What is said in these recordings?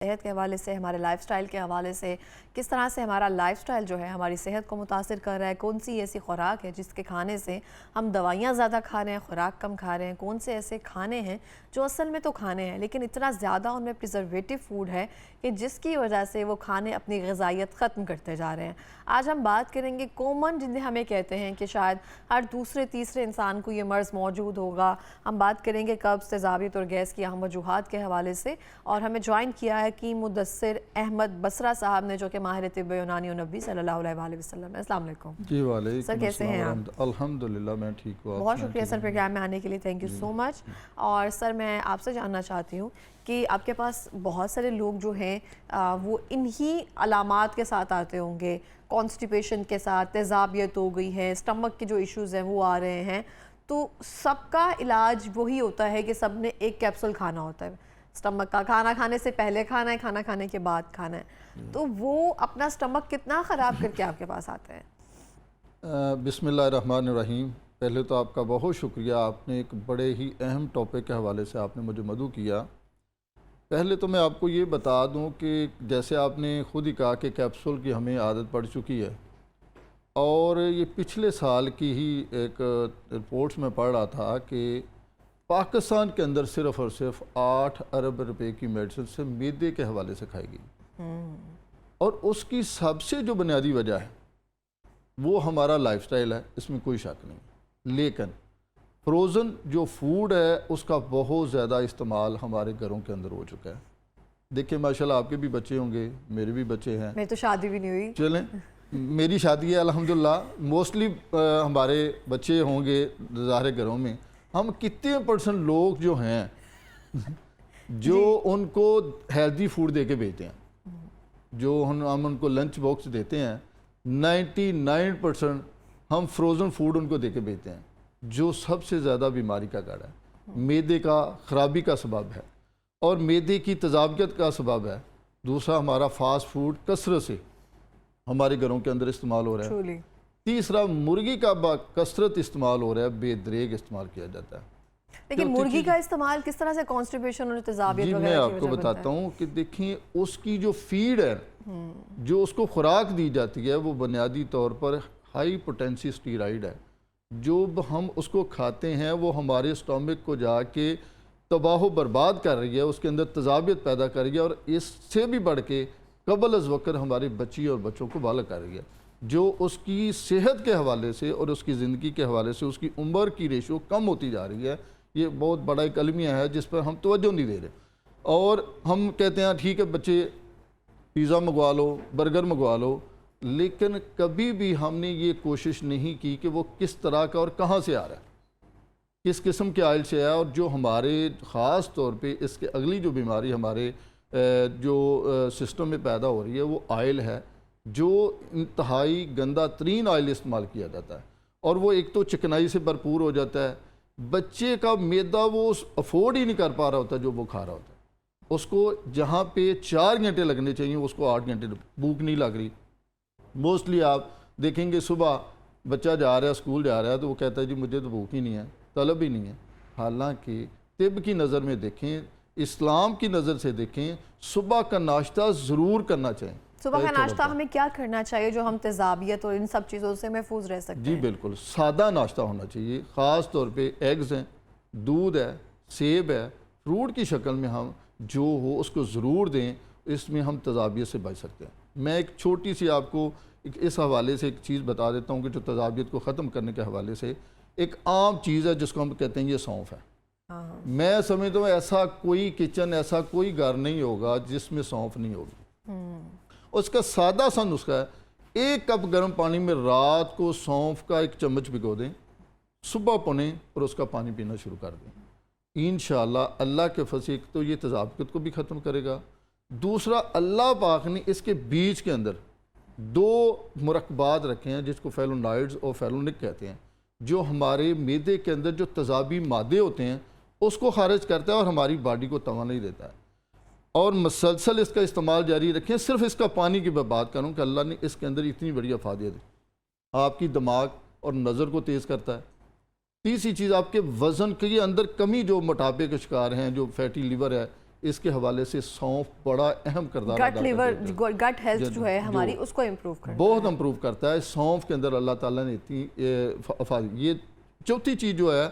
صحت کے حوالے سے، ہمارے لائف سٹائل کے حوالے سے، کس طرح سے ہمارا لائف سٹائل جو ہے ہماری صحت کو متاثر کر رہا ہے، کون سی ایسی خوراک ہے جس کے کھانے سے ہم دوائیاں زیادہ کھا رہے ہیں، خوراک کم کھا رہے ہیں، کون سے ایسے کھانے ہیں جو اصل میں تو کھانے ہیں لیکن اتنا زیادہ ان میں پریزرویٹو فوڈ ہے کہ جس کی وجہ سے وہ کھانے اپنی غذائیت ختم کرتے جا رہے ہیں۔ آج ہم بات کریں گے کومن جنہیں ہمیں کہتے ہیں کہ شاید ہر دوسرے تیسرے انسان کو یہ مرض موجود ہوگا۔ ہم بات کریں گے قبض، تیزابیت اور گیس کی اہم وجوہات کے حوالے سے، اور ہمیں جوائن کیا ہے کہ مدثر احمد بصرہ صاحب نے جو کہ ماہر طب یونانی و نبی صلی اللہ علیہ وآلہ وسلم ہے۔ السلام علیکم جی وعلیکم سر، کیسے ہیں آپ؟ الحمدللہ میں ٹھیک ہوں۔ بہت شکریہ سر پروگرام میں آنے کے لیے، تھینک یو سو مچ۔ اور سر میں آپ سے جاننا چاہتی ہوں کہ آپ کے پاس بہت سارے لوگ جو ہیں وہ انہی علامات کے ساتھ آتے ہوں گے، کانسٹیپیشن کے ساتھ، تیزابیت ہو گئی ہے، اسٹمک کے جو ایشوز ہیں وہ آ رہے ہیں، تو سب کا علاج وہی ہوتا ہے کہ سب نے ایک کیپسول کھانا ہوتا ہے، اسٹمک کا کھانا کھانے سے پہلے کھانا ہے، کھانا کھانے کے بعد کھانا ہے، تو وہ اپنا اسٹمک کتنا خراب کر کے آپ کے پاس آتے ہیں؟ بسم اللہ الرحمن الرحیم۔ پہلے تو آپ کا بہت شکریہ، آپ نے ایک بڑے ہی اہم ٹاپک کے حوالے سے آپ نے مجھے مدعو کیا۔ پہلے تو میں آپ کو یہ بتا دوں کہ جیسے آپ نے خود ہی کہا کہ کیپسول کی ہمیں عادت پڑ چکی ہے، اور یہ پچھلے سال کی ہی ایک رپورٹس میں پڑھ رہا تھا کہ پاکستان کے اندر صرف اور صرف 8 ارب روپے کی میڈیسن سے معدے کے حوالے سے کھائے گی، اور اس کی سب سے جو بنیادی وجہ ہے وہ ہمارا لائف سٹائل ہے، اس میں کوئی شک نہیں۔ لیکن فروزن جو فوڈ ہے اس کا بہت زیادہ استعمال ہمارے گھروں کے اندر ہو چکا ہے۔ دیکھیں ماشاءاللہ آپ کے بھی بچے ہوں گے، میرے بھی بچے ہیں۔ میری تو شادی بھی نہیں ہوئی۔ چلیں، میری شادی ہے الحمدللہ، موسٹلی ہمارے بچے ہوں گے ظاہر گھروں میں۔ ہم کتنے % لوگ جو ہیں جو ان کو ہیلدی فوڈ دے کے بھیجتے ہیں، جو ہم ان کو لنچ باکس دیتے ہیں، 99% ہم فروزن فوڈ ان کو دے کے بھیجتے ہیں، جو سب سے زیادہ بیماری کا گڑھ ہے، معدے کا خرابی کا سبب ہے، اور معدے کی تیزابیت کا سبب ہے۔ دوسرا ہمارا فاسٹ فوڈ کثرت سے ہمارے گھروں کے اندر استعمال ہو رہا ہے۔ تیسرا مرغی کا کثرت استعمال ہو رہا ہے، بے دریغ استعمال کیا جاتا ہے۔ لیکن مرغی کا استعمال کس طرح سے کانسٹیپیشن اور تیزابیت جی وغیرہ میں آپ کو بتاتا ہوں کہ دیکھیں اس کی جو فیڈ ہے، جو اس کو خوراک دی جاتی ہے، وہ بنیادی طور پر ہائی پوٹینسی اسٹیرائڈ ہے۔ جو ہم اس کو کھاتے ہیں وہ ہمارے اسٹامک کو جا کے تباہ و برباد کر رہی ہے، اس کے اندر تیزابیت پیدا کر رہی ہے، اور اس سے بھی بڑھ کے قبل از وقت ہماری بچی اور بچوں کو بالغ کر رہی ہے، جو اس کی صحت کے حوالے سے اور اس کی زندگی کے حوالے سے اس کی عمر کی ریشو کم ہوتی جا رہی ہے۔ یہ بہت بڑا ایک المیہ ہے جس پر ہم توجہ نہیں دے رہے، اور ہم کہتے ہیں ٹھیک ہے بچے پیزا منگوا لو، برگر منگوا لو، لیکن کبھی بھی ہم نے یہ کوشش نہیں کی کہ وہ کس طرح کا اور کہاں سے آ رہا ہے، کس قسم کے آئل سے ہے، اور جو ہمارے خاص طور پہ اس کے اگلی جو بیماری ہمارے جو سسٹم میں پیدا ہو رہی ہے وہ آئل ہے، جو انتہائی گندہ ترین آئل استعمال کیا جاتا ہے، اور وہ ایک تو چکنائی سے بھرپور ہو جاتا ہے۔ بچے کا معدہ وہ افورڈ ہی نہیں کر پا رہا ہوتا جو وہ کھا رہا ہوتا ہے، اس کو جہاں پہ 4 گھنٹے لگنے چاہیے اس کو 8 گھنٹے، بھوک نہیں لگ رہی۔ موسٹلی آپ دیکھیں گے صبح بچہ جا رہا ہے، اسکول جا رہا ہے، تو وہ کہتا ہے جی مجھے تو بھوک ہی نہیں ہے، طلب ہی نہیں ہے۔ حالانکہ طب کی نظر میں دیکھیں، اسلام کی نظر سے دیکھیں، صبح کا ناشتہ ضرور کرنا چاہیے۔ صبح کا ناشتہ ہمیں کیا کرنا چاہیے جو ہم تیزابیت اور ان سب چیزوں سے محفوظ رہ سکتے ہیں؟ جی بالکل سادہ ناشتہ ہونا چاہیے، خاص طور پہ ایگز ہیں، دودھ ہے، سیب ہے، فروٹ کی شکل میں ہم جو ہو اس کو ضرور دیں، اس میں ہم تیزابیت سے بچ سکتے ہیں۔ میں ایک چھوٹی سی آپ کو اس حوالے سے ایک چیز بتا دیتا ہوں کہ جو تیزابیت کو ختم کرنے کے حوالے سے ایک عام چیز ہے جس کو ہم کہتے ہیں یہ سونف ہے۔ میں سمجھتا ہوں ایسا کوئی کچن، ایسا کوئی گھر نہیں ہوگا جس میں سونف نہیں ہوگی۔ اس کا سادہ سا نسخہ ہے، 1 کپ گرم پانی میں رات کو سونف کا 1 چمچ بھگو دیں، صبح پونیں اور اس کا پانی پینا شروع کر دیں۔ انشاءاللہ اللہ کے فضل سے ایک تو یہ تیزابیت کو بھی ختم کرے گا، دوسرا اللہ پاک نے اس کے بیچ کے اندر 2 مرکبات رکھے ہیں جس کو فیلونائڈز اور فیلونک کہتے ہیں، جو ہمارے معدے کے اندر جو تیزابی مادے ہوتے ہیں اس کو خارج کرتا ہے اور ہماری باڈی کو توانائی دیتا ہے۔ اور مسلسل اس کا استعمال جاری رکھیں۔ صرف اس کا پانی کی میں بات کروں کہ اللہ نے اس کے اندر اتنی بڑی افادیت دی، آپ کی دماغ اور نظر کو تیز کرتا ہے۔ تیسری چیز آپ کے وزن کے اندر کمی، جو موٹاپے کے شکار ہیں، جو فیٹی لیور ہے، اس کے حوالے سے سونف بڑا اہم کردار گٹ ادا لیور کرتا ہے، گٹ ہیلتھ جو ہے ہماری اس کو امپروو کرنا بہت امپروو کرتا ہے۔ سونف کے اندر اللہ تعالیٰ نے اتنی یہ چوتھی چیز جو ہے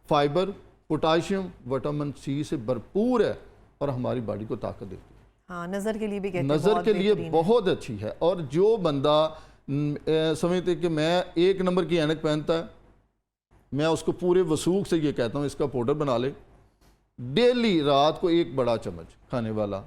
فائبر، پوٹاشیم، وٹامن سی سے بھرپور ہے اور ہماری باڈی کو طاقت دیتی ہے، ہاں نظر کے لیے بھی کہتے ہیں نظر کے لیے بہت اچھی ہے۔ اور جو بندہ سمجھتے کہ میں 1 نمبر کی اینک پہنتا ہے، میں اس کو پورے وثوق سے یہ کہتا ہوں اس کا پاؤڈر بنا لے، ڈیلی رات کو 1 بڑا چمچ کھانے والا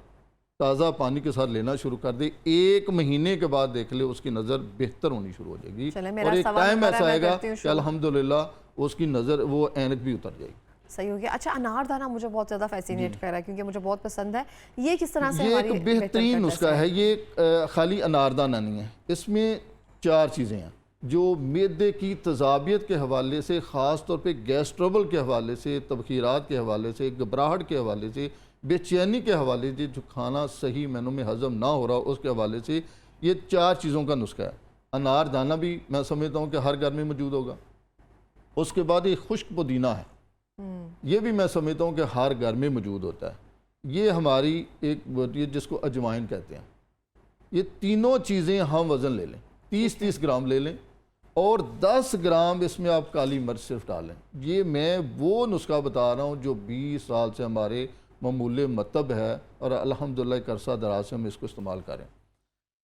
تازہ پانی کے ساتھ لینا شروع کر دے، 1 مہینے کے بعد دیکھ لے اس کی نظر بہتر ہونی شروع ہو جائے گی، اور ایک ٹائم ایسا آئے گا کہ الحمدللہ اس کی نظر وہ اینک بھی اتر جائے گی۔ صحیح ہو گیا۔ اچھا انار دانہ مجھے بہت زیادہ فیسینیٹ کر رہا ہے کیونکہ مجھے بہت پسند ہے، یہ کس طرح سے یہ ہماری ایک بہترین نسخہ ہے، یہ خالی انار دانہ نہیں ہے، اس میں 4 چیزیں ہیں جو معدے کی تذابیت کے حوالے سے، خاص طور پہ گیس ٹربل کے حوالے سے، تبخیرات کے حوالے سے، گھبراہٹ کے حوالے سے، بے چینی کے حوالے سے، جو کھانا صحیح معنوں میں ہضم نہ ہو رہا اس کے حوالے سے، یہ 4 چیزوں کا نسخہ ہے۔ انار دانہ بھی میں سمجھتا ہوں کہ ہر گھر میں موجود ہوگا، اس کے بعد ایک خشک پودینہ ہے، یہ بھی میں سمجھتا ہوں کہ ہر گھر میں موجود ہوتا ہے، یہ ہماری ایک جس کو اجوائن کہتے ہیں۔ یہ تینوں چیزیں ہم وزن لے لیں، 30 گرام لے لیں، اور 10 گرام اس میں آپ کالی مرچ صرف ڈالیں۔ یہ میں وہ نسخہ بتا رہا ہوں جو 20 سال سے ہمارے معمول مطب ہے، اور الحمدللہ ایک عرصہ دراز سے ہم اس کو استعمال کریں۔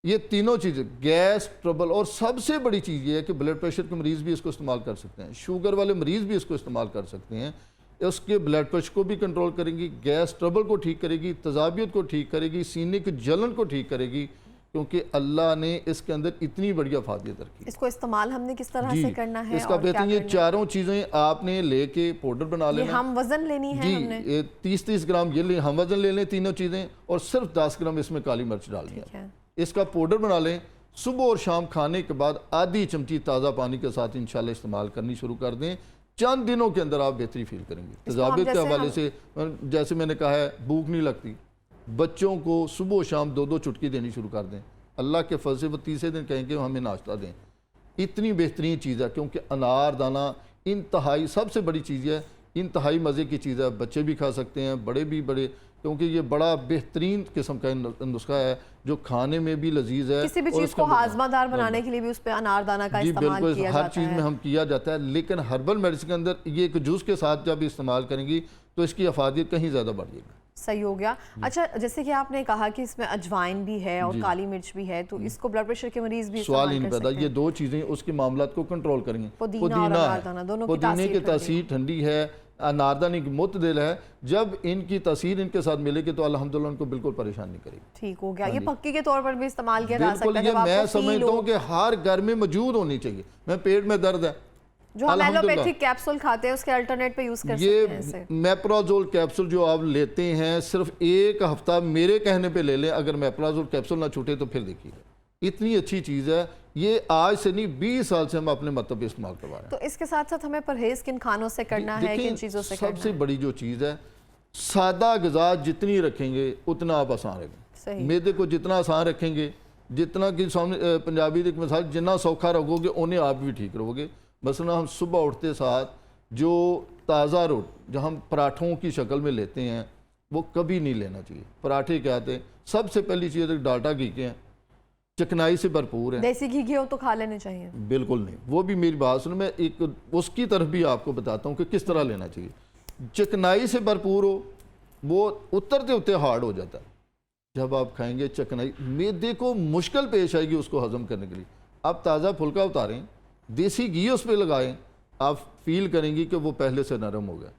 یہ تینوں چیزیں، گیس ٹربل، اور سب سے بڑی چیز یہ ہے کہ بلڈ پریشر کے مریض بھی اس کو استعمال کر سکتے ہیں، شوگر والے مریض بھی اس کو استعمال کر سکتے ہیں، اس کے بلڈ پریشر کو بھی کنٹرول کرے گی، گیس ٹربل کو ٹھیک کرے گی، تذابیت کو ٹھیک کرے گی، سینے کی جلن کو ٹھیک کرے گی، کیونکہ اللہ نے اس کے اندر اتنی بڑی افادیت رکھی۔ اس کو استعمال ہم نے کس طرح سے کرنا ہے؟ اس کا بہترین یہ 4 چیزیں آپ نے لے کے پاؤڈر بنا لینا، یہ ہم وزن لینی ہے ہم نے؟ جی 30 گرام یہ لیں، ہم وزن لے لیں تینوں چیزیں، اور صرف 10 گرام اس میں کالی مرچ ڈالنی ہے، اس کا پاؤڈر بنا لیں، صبح اور شام کھانے کے بعد آدھی چمچی تازہ پانی کے ساتھ انشاءاللہ استعمال کرنی شروع کر دیں، چند دنوں کے اندر آپ بہتری فیل کریں گے۔ تذابیت کے حوالے سے جیسے میں نے کہا ہے، بھوک نہیں لگتی، بچوں کو صبح و شام 2 چٹکی دینی شروع کر دیں، اللہ کے فضل سے وہ 30 دن کہیں کہ ہمیں ناشتہ دیں، اتنی بہترین چیز ہے، کیونکہ انار دانہ انتہائی سب سے بڑی چیز ہے، انتہائی مزے کی چیز ہے، بچے بھی کھا سکتے ہیں، بڑے بھی، کیونکہ یہ بڑا بہترین قسم کا نسخہ ہے جو کھانے میں بھی لذیذ ہے، کسی بھی چیز کو ہاضمہ دار بنانے کے لیے بھی اس پہ انار دانہ کا استعمال کیا جاتا ہے، ہر چیز میں ہم کیا جاتا ہے، لیکن ہربل میڈیسن کے اندر یہ ایک جوس کے ساتھ جب استعمال کریں گی تو اس کی افادیت کہیں زیادہ بڑھ جائے گی۔ صحیح ہو گیا۔ اچھا جیسے کہ آپ نے کہا کہ اس میں اجوائن بھی ہے اور کالی مرچ بھی ہے، تو اس کو بلڈ پریشر کے مریض بھی سوال ہی استعمال نہیں کر پیدا، سکتے یہ ہیں؟ 2 چیزیں اس کے معاملات کو کنٹرول کریں گے۔ پودینہ اور انار دانہ دونوں کی پودینے کی تاثیر تاثیر ٹھنڈی ہے، انار دانے کی معتدل ہے، جب ان کی تاثیر ان کے ساتھ ملے گی تو الحمدللہ ان کو بالکل پریشان نہیں کرے گی۔ ٹھیک ہو گیا۔ یہ پکی کے طور پر بھی استعمال کیا جا سکتا ہے؟ بالکل، یہ میں سمجھتا ہوں کہ ہر گھر میں موجود ہونی چاہیے۔ میں پیٹ میں درد ہے، جو ہم ایلوپیتھک کیپسول کھاتے ہیں اس کے الٹرنیٹ پہ یوز کر سکتے ہیں اسے۔ یہ میپرازول کیپسول جو آپ لیتے ہیں صرف 1 ہفتہ میرے کہنے پہ لے لیں، اگر میپرازول کیپسول نہ چھوٹے تو پھر دیکھیے گا، اتنی اچھی چیز ہے، یہ آج سے نہیں 20 سال سے ہم اپنے مطلب پہ استعمال کروا رہے ہیں۔ تو اس کے ساتھ ساتھ ہمیں پرہیز کن کھانوں سے کرنا ہے، کن چیزوں سے کرنا ہے؟ سب سے بڑی جو چیز ہے، سادہ غذا جتنی رکھیں گے اتنا آپ آسان رکھیں گے، معدے کو جتنا آسان رکھیں گے، جتنا کہ سامنے پنجابی ایک مثال، جتنا سوکھا رکھو گے انہیں آپ بھی ٹھیک رہو گے۔ مثلا ہم صبح اٹھتے ساتھ جو تازہ جو ہم پراٹھوں کی شکل میں لیتے ہیں وہ کبھی نہیں لینا چاہیے۔ پراٹھے کیا آتے ہیں، سب سے پہلی چیز ڈالٹا گھی کے ہیں، چکنائی سے بھرپور ہیں، دیسی گھی ہو تو کھا لینے چاہیے؟ بالکل نہیں، وہ بھی میری بات سنیں، میں ایک اس کی طرف بھی آپ کو بتاتا ہوں کہ کس طرح لینا چاہیے۔ چکنائی سے بھرپور ہو، وہ اترتے ہوتے ہارڈ ہو جاتا ہے، جب آپ کھائیں گے چکنائی معدے کو مشکل پیش آئے گی اس کو ہضم کرنے کے لیے۔ آپ تازہ پھلکا اتاریں، دیسی گھی اس پہ لگائیں، آپ فیل کریں گی کہ وہ پہلے سے نرم ہو گیا۔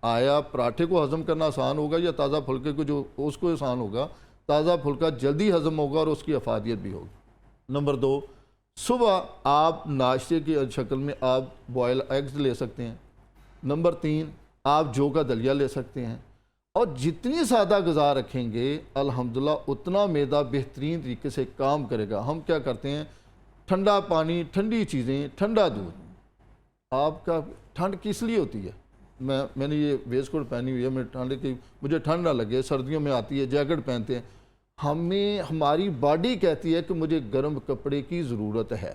آیا پراٹھے کو ہضم کرنا آسان ہوگا یا تازہ پھلکے کو جو اس کو آسان ہوگا؟ تازہ پھلکا جلدی ہضم ہوگا اور اس کی افادیت بھی ہوگی۔ نمبر 2، صبح آپ ناشتے کی شکل میں آپ بوائل ایگز لے سکتے ہیں۔ نمبر 3، آپ جو کا دلیا لے سکتے ہیں، اور جتنی سادہ غذا رکھیں گے الحمدللہ اتنا معدہ بہترین طریقے سے کام کرے گا۔ ہم کیا کرتے ہیں، ٹھنڈا پانی، ٹھنڈی چیزیں، ٹھنڈا دودھ۔ آپ کا ٹھنڈ کس لیے ہوتی ہے؟ میں نے یہ ویسٹ کوٹ پہنی ہوئی ہے، میں مجھے ٹھنڈ نہ لگے، سردیوں میں آتی ہے جیکٹ پہنتے ہیں، ہماری باڈی کہتی ہے کہ مجھے گرم کپڑے کی ضرورت ہے۔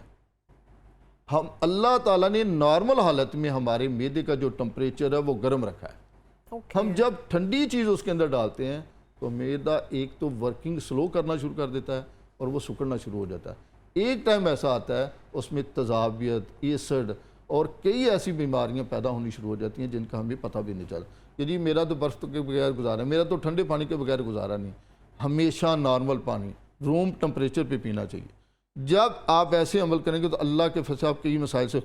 اللہ تعالیٰ نے نارمل حالت میں ہمارے معدے کا جو ٹمپریچر ہے وہ گرم رکھا ہے، ہم جب ٹھنڈی چیز اس کے اندر ڈالتے ہیں تو میدا ایک تو ورکنگ سلو کرنا شروع کر دیتا ہے اور وہ سکڑنا شروع ہو جاتا ہے۔ ایک ٹائم ایسا آتا ہے اس میں تذابیت، ایسڈ اور کئی ایسی بیماریاں پیدا ہونی شروع ہو جاتی ہیں جن کا ہمیں پتہ بھی نہیں چلتا کہ جی میرا تو برف کے بغیر گزارا ہے، میرا تو ٹھنڈے پانی کے بغیر گزارا نہیں۔ ہمیشہ نارمل پانی روم ٹمپریچر پہ پینا چاہیے۔ جب آپ ایسے عمل کریں گے تو اللہ کے فضل سے آپ کئی مسائل سے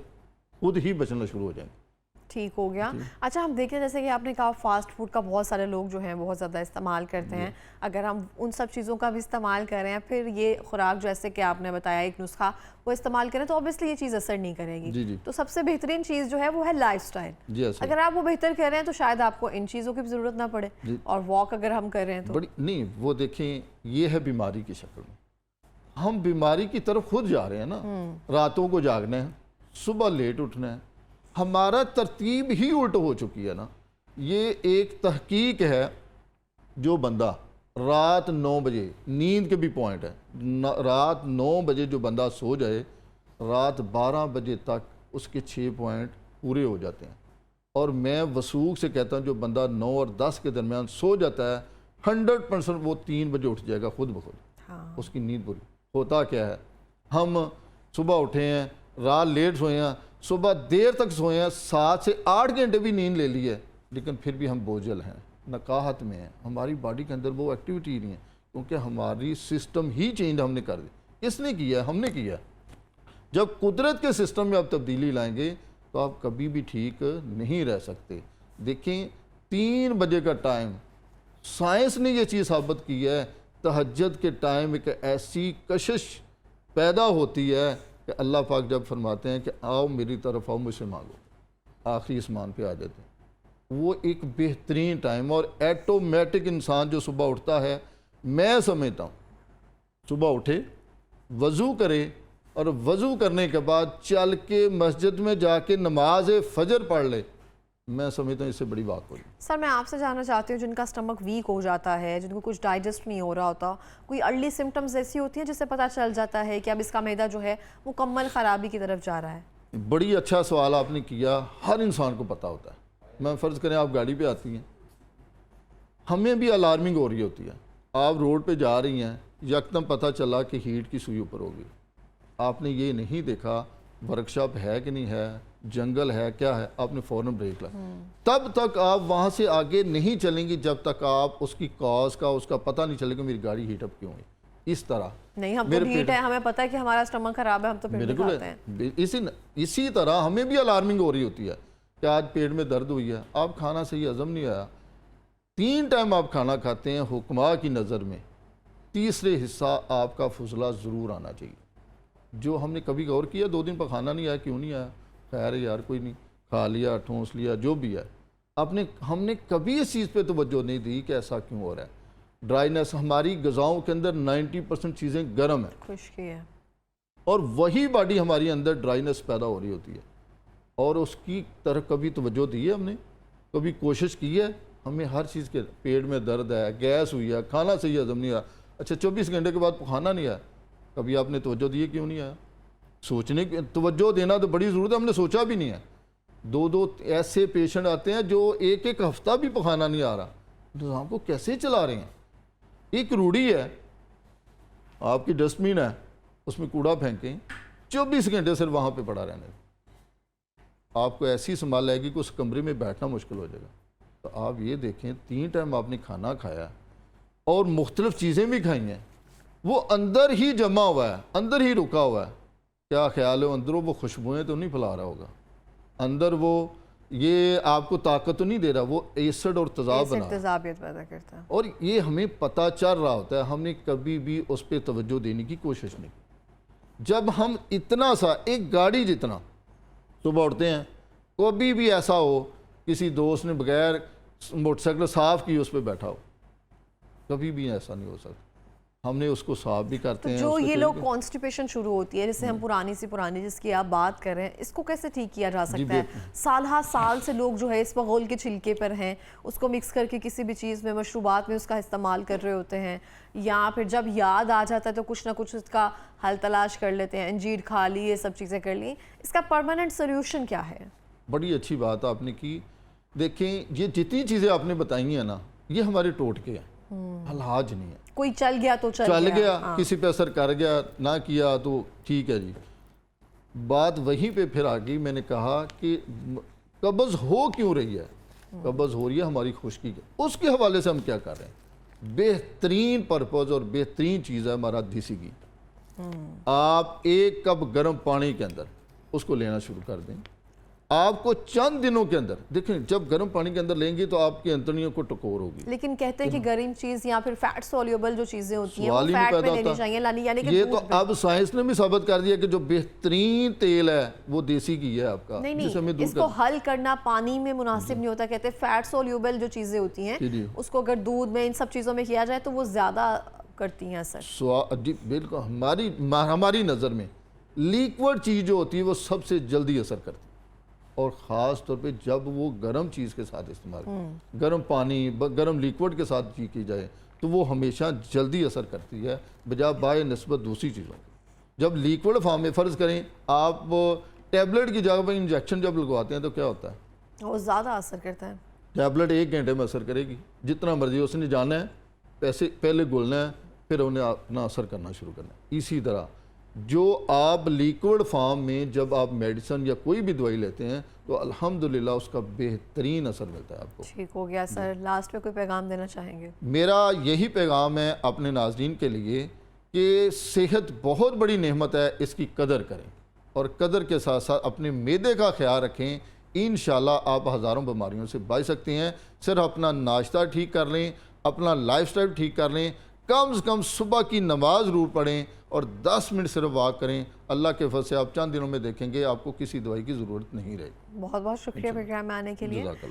خود ہی بچنا شروع ہو جائیں گے۔ ٹھیک ہو گیا۔ اچھا ہم دیکھیں جیسے کہ آپ نے کہا فاسٹ فوڈ کا بہت سارے لوگ جو ہیں بہت زیادہ استعمال کرتے ہیں، اگر ہم ان سب چیزوں کا بھی استعمال کریں پھر یہ خوراک جیسے کہ آپ نے بتایا ایک نسخہ وہ استعمال کریں تو اوبیسلی یہ چیز اثر نہیں کرے گی۔ تو سب سے بہترین چیز جو ہے وہ ہے لائف سٹائل۔ اگر آپ وہ بہتر کر رہے ہیں تو شاید آپ کو ان چیزوں کی بھی ضرورت نہ پڑے، اور واک اگر ہم کر رہے ہیں تو نہیں، وہ دیکھیں یہ ہے بیماری کی شکل میں، ہم بیماری کی طرف خود جا رہے ہیں نا۔ راتوں کو جاگنا ہے، صبح لیٹ اٹھنا ہے، ہمارا ترتیب ہی الٹ ہو چکی ہے نا۔ یہ ایک تحقیق ہے، جو بندہ رات 9 بجے نیند کے بھی پوائنٹ ہے، رات 9 بجے جو بندہ سو جائے رات 12 بجے تک اس کے 6 پوائنٹ پورے ہو جاتے ہیں۔ اور میں وثوق سے کہتا ہوں جو بندہ 9 اور 10 کے درمیان سو جاتا ہے 100% وہ 3 بجے اٹھ جائے گا خود بخود، اس کی نیند پوری۔ ہوتا کیا ہے، ہم صبح اٹھے ہیں، رات لیٹ سوئے ہیں، صبح دیر تک سوئے ہیں، 7 سے 8 گھنٹے بھی نیند لے لی ہے، لیکن پھر بھی ہم بوجھل ہیں، نقاہت میں ہیں، ہماری باڈی کے اندر وہ ایکٹیویٹی ہی نہیں ہے، کیونکہ ہماری سسٹم ہی چینج ہم نے کر دی۔ کس نے کیا ہے؟ ہم نے کیا ہے۔ جب قدرت کے سسٹم میں آپ تبدیلی لائیں گے تو آپ کبھی بھی ٹھیک نہیں رہ سکتے۔ دیکھیں 3 بجے کا ٹائم، سائنس نے یہ چیز ثابت کی ہے، تہجد کے ٹائم ایک ایسی کشش پیدا ہوتی ہے کہ اللہ پاک جب فرماتے ہیں کہ آؤ میری طرف آؤ، مجھ سے مانگو، آخری اسمان پہ آ جاتے ہیں۔ وہ ایک بہترین ٹائم، اور ایٹومیٹک انسان جو صبح اٹھتا ہے، میں سمجھتا ہوں صبح اٹھے، وضو کرے، اور وضو کرنے کے بعد چل کے مسجد میں جا کے نماز فجر پڑھ لے، میں سمجھتا ہوں اس سے بڑی بات ہوئی۔ سر میں آپ سے جاننا چاہتی ہوں جن کا سٹمک ویک ہو جاتا ہے، جن کو کچھ ڈائجسٹ نہیں ہو رہا ہوتا، کوئی ارلی سمٹمز ایسی ہوتی ہیں جس سے پتہ چل جاتا ہے کہ اب اس کا معدہ جو ہے مکمل خرابی کی طرف جا رہا ہے؟ بڑی اچھا سوال آپ نے کیا، ہر انسان کو پتہ ہوتا ہے۔ میں فرض کریں آپ گاڑی پہ آتی ہیں، ہمیں بھی الارمنگ ہو رہی ہوتی ہے، آپ روڈ پہ جا رہی ہیں، یکدم پتہ چلا کہ ہیٹ کی سوئی اوپر ہوگی، آپ نے یہ نہیں دیکھا ورکشاپ ہے کہ نہیں ہے، جنگل ہے کیا ہے، آپ نے فوراً بریک لا، تب تک آپ وہاں سے آگے نہیں چلیں گی جب تک آپ اس کی کاز کا اس کا پتہ نہیں چلے گا میری گاڑی ہیٹ اپ کیوں ہے۔ اس طرح نہیں، ہم تو ہیٹ ہے، ہمیں پتہ ہے کہ ہمارا سٹمک خراب ہے، ہم تو پھر بھی کھاتے ہیں۔ اسی طرح ہمیں بھی الارمنگ ہو رہی ہوتی ہے کہ آج پیٹ میں درد ہوئی ہے، آپ کھانا صحیح ہضم نہیں آیا، 3 ٹائم آپ کھانا کھاتے ہیں، حکماء کی نظر میں تیسرے حصہ آپ کا فضلہ ضرور آنا چاہیے۔ جو ہم نے کبھی غور کیا 2 دن پر کھانا نہیں آیا، کیوں نہیں آیا؟ خیر یار کوئی نہیں، کھا لیا، ٹھونس لیا، جو بھی ہے، ہم نے کبھی اس چیز پہ توجہ نہیں دی کہ ایسا کیوں ہو رہا ہے۔ ڈرائینس، ہماری غذاؤں کے اندر 90% چیزیں گرم ہیں، خشکی ہے، اور وہی باڈی ہماری اندر ڈرائینس پیدا ہو رہی ہوتی ہے، اور اس کی طرف کبھی توجہ دی ہے ہم نے؟ کبھی کوشش کی ہے؟ ہمیں ہر چیز کے پیٹ میں درد ہے، گیس ہوئی ہے، کھانا صحیح ہضم نہیں آیا، اچھا 24 گھنٹے کے بعد کھانا نہیں آیا، کبھی آپ نے توجہ دی ہے کیوں نہیں آیا؟ سوچنے کی توجہ دینا تو بڑی ضرورت ہے، ہم نے سوچا بھی نہیں ہے۔ 2 ایسے پیشنٹ آتے ہیں جو ایک ہفتہ بھی پخانا نہیں آ رہا، نظام کو کیسے چلا رہے ہیں؟ ایک روڑی ہے، آپ کی ڈسٹ بین ہے، اس میں کوڑا پھینکیں، 24 گھنٹے صرف وہاں پہ پڑا رہنے، آپ کو ایسی سنبھال لائے گی کہ اس کمرے میں بیٹھنا مشکل ہو جائے گا۔ تو آپ یہ دیکھیں 3 ٹائم آپ نے کھانا کھایا اور مختلف چیزیں بھی کھائی ہیں، وہ اندر ہی جمع ہوا ہے، اندر ہی رکا ہوا ہے۔ کیا خیال ہے اندروں وہ خوشبوئیں تو نہیں پھیلا رہا ہوگا؟ اندر وہ یہ آپ کو طاقت تو نہیں دے رہا، وہ ایسڈ اور تذاب بنا تذابیت پیدا کرتا ہے، اور یہ ہمیں پتہ چل رہا ہوتا ہے، ہم نے کبھی بھی اس پہ توجہ دینے کی کوشش نہیں کی۔ جب ہم اتنا سا ایک گاڑی جتنا صبح اٹھتے ہیں، کبھی بھی ایسا ہو کسی دوست نے بغیر موٹر سائیکل صاف کی اس پہ بیٹھا ہو، کبھی بھی ایسا نہیں ہو سکتا، ہم نے اس کو صاف بھی کرتے ہیں۔ جو یہ لوگ کانسٹیپیشن شروع ہوتی ہے جس سے ہم پرانی جس کی آپ بات کر رہے ہیں، اس کو کیسے ٹھیک کیا جا سکتا ہے؟ سال ہا سال سے لوگ جو ہے اس بغول کے چھلکے پر ہیں، اس کو مکس کر کے کسی بھی چیز میں، مشروبات میں اس کا استعمال کر رہے ہوتے ہیں، یا پھر جب یاد آ جاتا ہے تو کچھ نہ کچھ اس کا حل تلاش کر لیتے ہیں، انجیر کھا لی، یہ سب چیزیں کر لی۔ اس کا پرماننٹ سولوشن کیا ہے؟ بڑی اچھی بات آپ نے کی۔ دیکھیں یہ جتنی چیزیں آپ نے بتائی ہیں نا، یہ ہمارے ٹوٹکے ہیں، علاج نہیں ہے. کوئی چل گیا تو چل گیا, کسی پہ اثر کر گیا, نہ کیا تو ٹھیک ہے جی. بات وہیں پہ پھر آ گئی. میں نے کہا کہ قبض ہو کیوں رہی ہے؟ قبض ہو رہی ہے ہماری خشکی کے. اس کے حوالے سے ہم کیا کر رہے ہیں؟ بہترین پرپز اور بہترین چیز ہے ہمارا دیسی گھی. آپ 1 کپ گرم پانی کے اندر اس کو لینا شروع کر دیں. آپ کو چند دنوں کے اندر دیکھیں, جب گرم پانی کے اندر لیں گے تو آپ کی انتڑیوں کو ٹکور ہوگی. لیکن کہتے ہیں کہ گرم چیز یا پھر فیٹ سولیبل جو چیزیں ہوتی ہیں وہ سوال ہی فیٹ نہیں پہ پیدا لینی ہوتا. چاہیے, یعنی کہ یہ تو اب سائنس نے بھی ثابت کر دیا کہ جو بہترین تیل ہے وہ دیسی گھی ہے آپ کا. نہیں, اس کو حل کرنا پانی میں مناسب نہیں ہوتا. کہتے ہیں فیٹ سولیبل جو چیزیں ہوتی ہیں اس کو اگر دودھ میں ان سب چیزوں میں کیا جائے تو وہ زیادہ کرتی ہیں اثر. جی بالکل. ہماری نظر میں لیکوڈ چیز جو ہوتی ہے وہ سب سے جلدی اثر کرتی ہے, اور خاص طور پہ جب وہ گرم چیز کے ساتھ استعمال کریں, گرم پانی گرم لیکوڈ کے ساتھ کی جائے تو وہ ہمیشہ جلدی اثر کرتی ہے بجائے بائے نسبت دوسری چیزوں. جب لیکوڈ فارم میں فرض کریں آپ ٹیبلٹ کی جگہ پہ انجیکشن جب لگواتے ہیں تو کیا ہوتا ہے؟ وہ زیادہ اثر کرتا ہے. ٹیبلٹ 1 گھنٹے میں اثر کرے گی, جتنا مرضی اس نے جانا ہے, پہلے گھولنا ہے پھر انہیں اپنا اثر کرنا شروع کرنا ہے. اسی طرح جو آپ لیکوڈ فارم میں جب آپ میڈیسن یا کوئی بھی دوائی لیتے ہیں تو الحمدللہ اس کا بہترین اثر ملتا ہے آپ کو. ٹھیک ہو گیا سر. لاسٹ پہ کوئی پیغام دینا چاہیں گے؟ میرا یہی پیغام ہے اپنے ناظرین کے لیے کہ صحت بہت بڑی نعمت ہے, اس کی قدر کریں, اور قدر کے ساتھ ساتھ اپنے معدے کا خیال رکھیں. انشاءاللہ آپ ہزاروں بیماریوں سے بچ سکتے ہیں. صرف اپنا ناشتہ ٹھیک کر لیں, اپنا لائف سٹائل ٹھیک کر لیں, کم سے کم صبح کی نماز ضرور پڑھیں اور 10 منٹ صرف واک کریں. اللہ کے فضل سے آپ چند دنوں میں دیکھیں گے آپ کو کسی دوائی کی ضرورت نہیں رہے گی. بہت بہت شکریہ پروگرام میں آنے کے لیے.